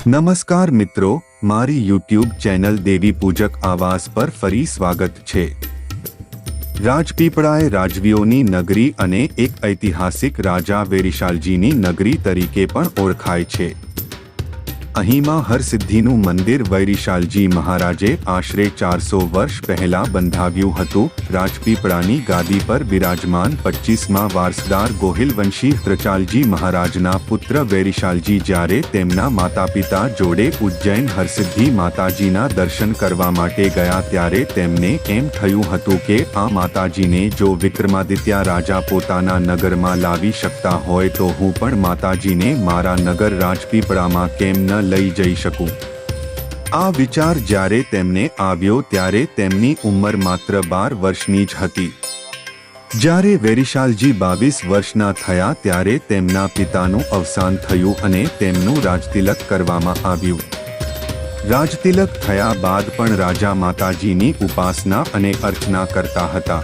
નમસ્કાર મિત્રો, મારી યુટ્યુબ ચેનલ દેવી પૂજક આવાસ પર ફરી સ્વાગત છે। રાજપીપળાએ રાજવીઓની નગરી અને એક ઐતિહાસિક રાજા વેરીશાલજીની નગરી તરીકે પણ ઓળખાય છે। અહીંમાં હરસિદ્ધિનું મંદિર વૈરીશાલજી મહારાજે આશરે 400 વર્ષ પહેલા બંધાવ્યું હતું। રાજપીપળાની ગાદી પર બિરાજમાન 25મા વારસદાર ગોહિલવંશી ત્રચાલજી મહારાજના પુત્ર વેરીશાલજી જ્યારે તેમના માતાપિતા જોડે ઉજ્જૈન હરસિદ્ધિ માતાજીના દર્શન કરવા માટે ગયા ત્યારે તેમને એમ થયું હતું કે આ માતાજીને જો વિક્રમાદિત્ય રાજા પોતાના નગરમાં લાવી શકતા હોય તો હું પણ માતાજીને મારા નગર રાજપીપળામાં કેમ ન લઈ જઈ શકું। આ વિચાર જ્યારે તેમને આવ્યો ત્યારે તેમની ઉંમર માત્ર 12 વર્ષની જ હતી। જ્યારે વેરીશાલજી 22 વર્ષના થયા ત્યારે તેમના પિતાનું અવસાન થયું અને તેમનું રાજતિલક કરવામાં આવ્યું। રાજતિલક થયા બાદ પણ રાજા માતાજીની ઉપાસના અને અર્ચના કરતા હતા।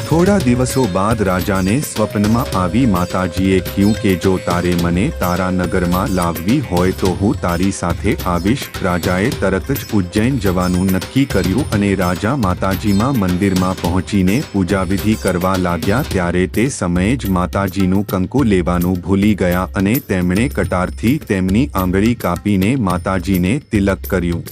થોડા દિવસો બાદ રાજાને સ્વપ્નમાં આવી માતાજીએ કહ્યું કે જો તારે મને તારા નગરમાં લાવવી હોય તો હું તારી સાથે આવીશ। રાજાએ તરત જ ઉજ્જૈન જવાનું નક્કી કર્યું અને રાજા માતાજીમાં મંદિરમાં પહોંચીને પૂજાવિધિ કરવા લાગ્યા ત્યારે તે સમયે જ માતાજીનું કંકુ લેવાનું ભૂલી ગયા અને તેમણે કટારથી તેમની આંગળી કાપીને માતાજીને તિલક કર્યું।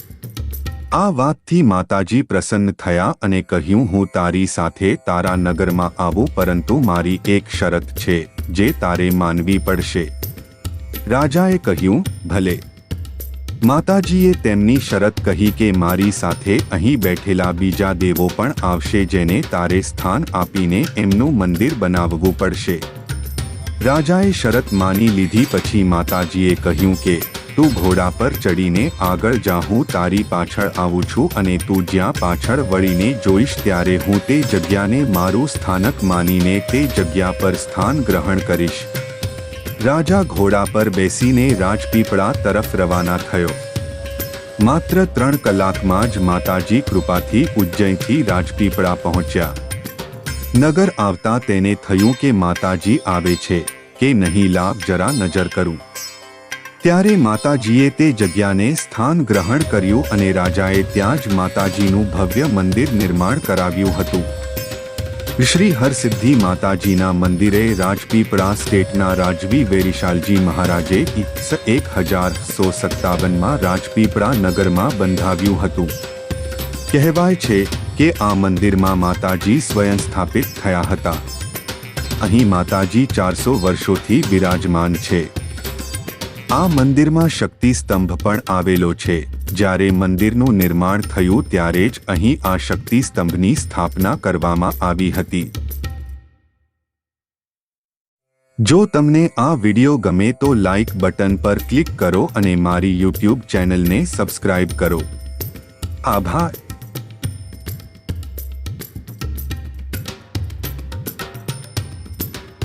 આ વાતથી માતાજી પ્રસન્ન થયા અને કહ્યું હું તારી સાથે તારા નગરમાં આવું પરંતુ મારી એક શરત છે જે તારે માનવી પડશે। રાજાએ કહ્યું ભલે। માતાજીએ તેમની શરત કહી કે મારી સાથે અહીં બેઠેલા બીજા દેવો પણ આવશે જેને તારે સ્થાન આપીને એમનું મંદિર બનાવવું પડશે। રાજાએ શરત માની લીધી પછી માતાજીએ કહ્યું કે તું ઘોડા પર ચડીને આગળ જા, હું તારી પાછળ આવું છું અને તું જ્યાં પાછળ વળીને જોઈશ ત્યારે હું તે જગ્યાને મારું સ્થાનક માનીને તે જગ્યા પર સ્થાન ગ્રહણ કરીશ। રાજા ઘોડા પર બેસીને રાજપીપળા તરફ રવાના થયો। માત્ર 3 કલાકમાં જ માતાજી કૃપાથી ઉજ્જૈનથી રાજપીપળા પહોંચ્યા। નગર આવતા તેને થયું કે માતાજી આવે છે કે નહીં, લાવ જરા નજર કરું। ત્યારે માતાજીએ તે જગ્યાને સ્થાન ગ્રહણ કર્યું અને રાજાએ ત્યાં જ માતાજીનું ભવ્ય મંદિર નિર્માણ કરાવ્યું હતું। શ્રી હરસિદ્ધિ માતાજીના મંદિરે રાજપીપળા સ્ટેટના રાજવી વેરીશાલજી મહારાજે 1157માં રાજપીપળા નગરમાં બંધાવ્યું હતું। કહેવાય છે કે આ મંદિરમાં માતાજી સ્વયં સ્થાપિત થયા હતા। અહીં માતાજી 400 વર્ષોથી બિરાજમાન છે। આ મંદિરમાં શક્તિ સ્તંભ પણ આવેલો છે। જ્યારે મંદિરનું નિર્માણ થયું ત્યારે જ અહીં આ શક્તિ સ્તંભની સ્થાપના કરવામાં આવી હતી। જો તમને આ વિડિયો ગમે તો લાઇક બટન પર ક્લિક કરો અને મારી યુટ્યુબ ચેનલને સબસ્ક્રાઇબ કરો। આભાર।